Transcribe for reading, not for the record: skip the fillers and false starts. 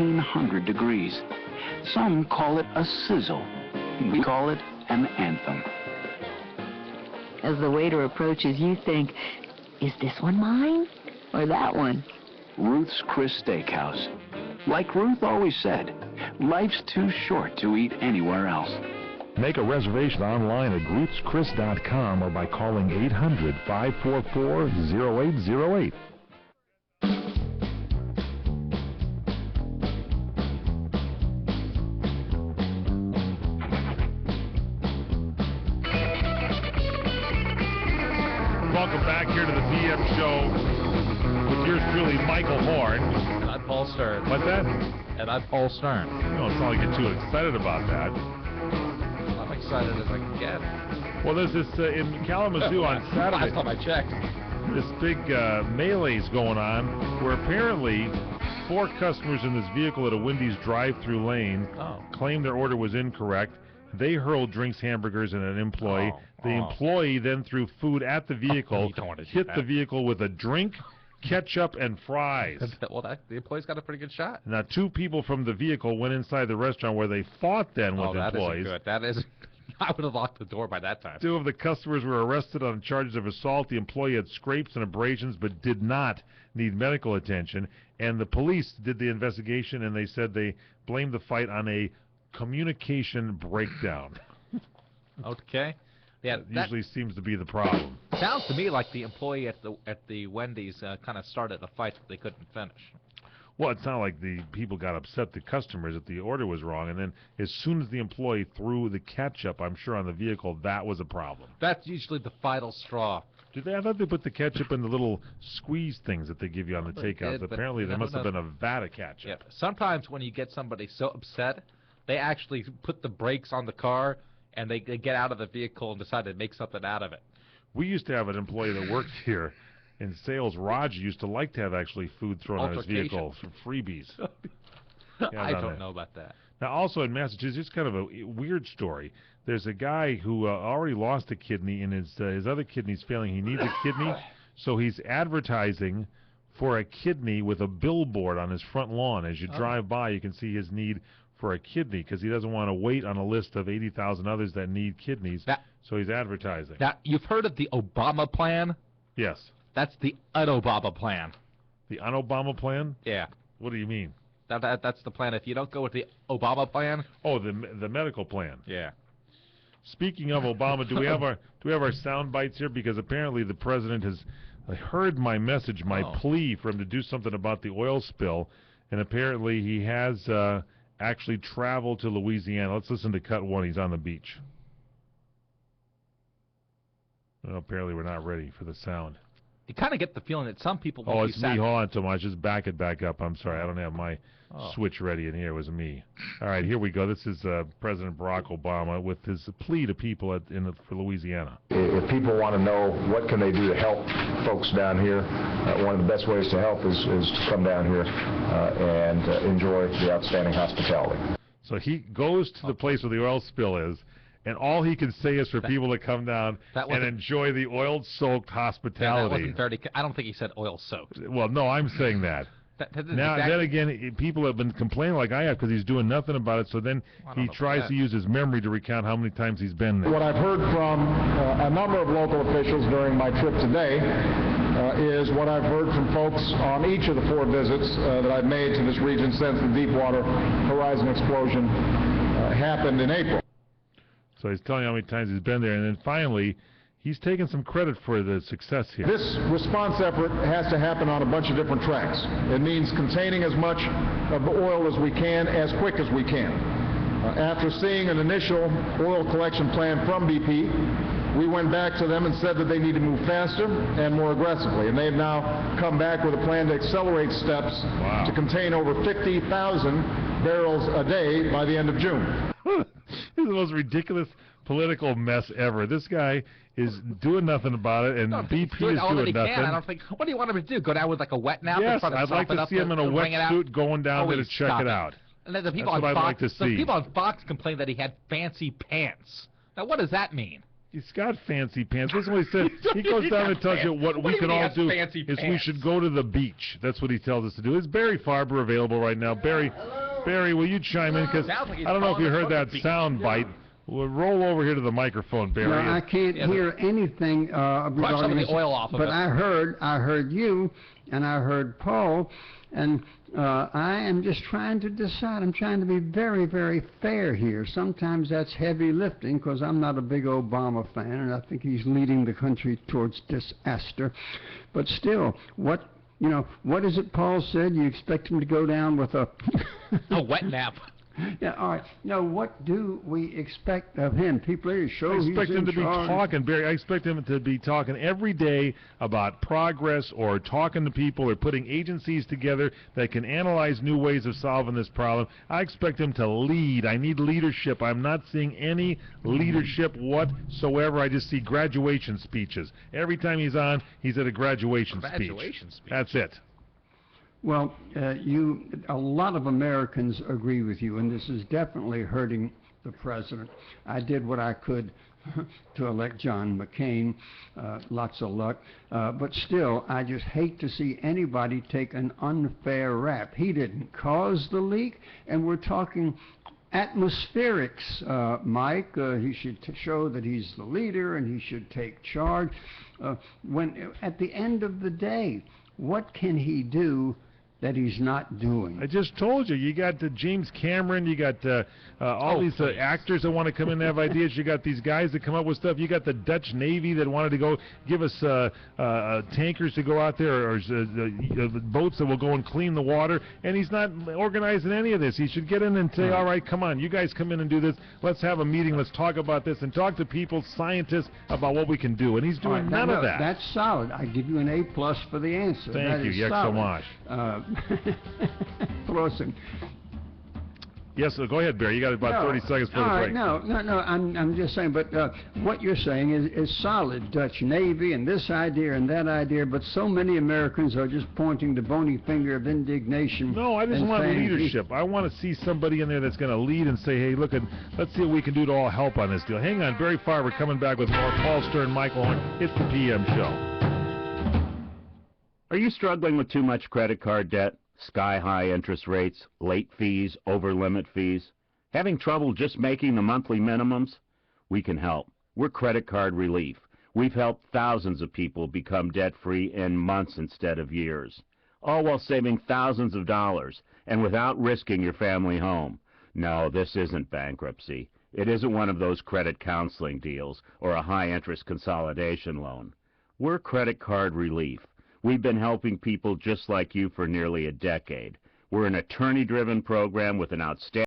1,400 degrees. Some call it a sizzle. We call it an anthem. As the waiter approaches, you think, is this one mine or that one? Ruth's Chris Steakhouse. Like Ruth always said, life's too short to eat anywhere else. Make a reservation online at ruthschris.com or by calling 800-544-0808. Welcome back here to the PM show with yours truly, Michael Horn. And I'm Paul Stern. What's that? And I'm Paul Stern. No, it's not like you're too excited about that. I'm excited as I can get. Well, there's this in Kalamazoo on Saturday. Last time I checked. This big melee's going on where apparently 4 customers in this vehicle at a Wendy's drive-through lane claimed their order was incorrect. They hurled drinks, hamburgers, and an employee. The employee then threw food at the vehicle, hit the vehicle with a drink, ketchup, and fries. Well, the employee's got a pretty good shot. Now, 2 people from the vehicle went inside the restaurant where they fought then with employees. That isn't good. I would have locked the door by that time. 2 of the customers were arrested on charges of assault. The employee had scrapes and abrasions but did not need medical attention. And the police did the investigation, and they said they blamed the fight on a communication breakdown. Okay. Yeah, that usually seems to be the problem. Sounds to me like the employee at the Wendy's kind of started a fight that they couldn't finish. Well, it's not like the people got upset, the customers, that the order was wrong, and then as soon as the employee threw the ketchup, I'm sure, on the vehicle, that was a problem. That's usually the final straw. I thought they put the ketchup in the little squeeze things that they give you on the takeouts. Apparently, there must have been a vat of ketchup. Yeah. Sometimes when you get somebody so upset, they actually put the brakes on the car, and they get out of the vehicle and decide to make something out of it. We used to have an employee that worked here in sales. Roger used to like to have actually food thrown on his vehicle for freebies. I don't know about that. Now, also in Massachusetts, it's kind of a weird story. There's a guy who already lost a kidney, and his other kidney's failing. He needs a kidney, so he's advertising for a kidney with a billboard on his front lawn. As you drive by, you can see his need for a kidney because he doesn't want to wait on a list of 80,000 others that need kidneys, so he's advertising. Now, you've heard of the Obama plan? Yes. That's the un-Obama plan. The un-Obama plan? Yeah. What do you mean? That's the plan. If you don't go with the Obama plan... Oh, the medical plan. Yeah. Speaking of Obama, do we have our sound bites here? Because apparently the president has heard my message, my plea for him to do something about the oil spill, and apparently he has... actually travel to Louisiana. Let's listen to cut 1. He's on the beach. Well, apparently we're not ready for the sound. You kind of get the feeling that some people... Oh, it's me. Hold on, Tomas. Just back it back up. I'm sorry. I don't have my switch ready in here. It was me. All right, here we go. This is President Barack Obama with his plea to people for Louisiana. If people want to know what can they do to help folks down here, one of the best ways to help is to come down here and enjoy the outstanding hospitality. So he goes to the place where the oil spill is, and all he can say is for people to come down and enjoy the oil-soaked hospitality. I don't think he said oil-soaked. Well, no, I'm saying that. Then again, people have been complaining like I have because he's doing nothing about it, so then he tries to use his memory to recount how many times he's been there. What I've heard from a number of local officials during my trip today is what I've heard from folks on each of the 4 visits that I've made to this region since the Deepwater Horizon explosion happened in April. So he's telling you how many times he's been there, and then finally, he's taking some credit for the success here. This response effort has to happen on a bunch of different tracks. It means containing as much of the oil as we can, as quick as we can. After seeing an initial oil collection plan from BP, we went back to them and said that they need to move faster and more aggressively. And they've now come back with a plan to accelerate steps to contain over 50,000 barrels a day by the end of June. This is the most ridiculous political mess ever. This guy is doing nothing about it, and BP is doing nothing. I don't think. What do you want him to do? Go down with like a wet nap? Yes, I'd like to see him in a wetsuit going down there to check it out. And then the people on Fox complained that he had fancy pants. Now, what does that mean? He's got fancy pants. That's what he said. He goes down and tells you what we can all do is we should go to the beach. That's what he tells us to do. Is Barry Farber available right now? Barry, will you chime in? Because I don't know if you heard that sound bite. We'll roll over here to the microphone, Barry. No, I can't hear anything regarding the oil off of but it. I heard you, and I heard Paul, and I am just trying to decide. I'm trying to be very, very fair here. Sometimes that's heavy lifting because I'm not a big Obama fan, and I think he's leading the country towards disaster. But still, what is it Paul said? You expect him to go down with a wet nap. Yeah, all right. Now, what do we expect of him? People here show he's in charge. I expect him to be talking, Barry. I expect him to be talking every day about progress or talking to people or putting agencies together that can analyze new ways of solving this problem. I expect him to lead. I need leadership. I'm not seeing any leadership whatsoever. I just see graduation speeches. Every time he's on, he's at a graduation speech. That's it. Well, a lot of Americans agree with you, and this is definitely hurting the president. I did what I could to elect John McCain. Lots of luck. But still, I just hate to see anybody take an unfair rap. He didn't cause the leak, and we're talking atmospherics, Mike. He should show that he's the leader, and he should take charge. When at the end of the day, what can he do that he's not doing? I just told you. You got James Cameron. You got all these actors that want to come in and have ideas. You got these guys that come up with stuff. You got the Dutch Navy that wanted to go give us tankers to go out there or boats that will go and clean the water. And he's not organizing any of this. He should get in and say, all right, come on, you guys come in and do this. Let's have a meeting. Let's talk about this and talk to people, scientists, about what we can do. And he's doing none of that. That's solid. I give you an A+ for the answer. Thank you. Yes, so much. Flossing. Yes, go ahead, Barry. You got about 30 seconds for the break. No. I'm just saying, but what you're saying is solid. Dutch Navy and this idea and that idea, but so many Americans are just pointing the bony finger of indignation. No, I just want leadership. I want to see somebody in there that's going to lead and say, hey, look, let's see what we can do to all help on this deal. Hang on, Barry Farber coming back with more. Paul Stern, Michael Horn. It's the PM Show. Are you struggling with too much credit card debt? Sky-high interest rates, late fees, over-limit fees? Having trouble just making the monthly minimums? We can help. We're Credit Card Relief. We've helped thousands of people become debt-free in months instead of years, all while saving thousands of dollars and without risking your family home. No, this isn't bankruptcy. It isn't one of those credit counseling deals or a high-interest consolidation loan. We're Credit Card Relief. We've been helping people just like you for nearly a decade. We're an attorney-driven program with an outstanding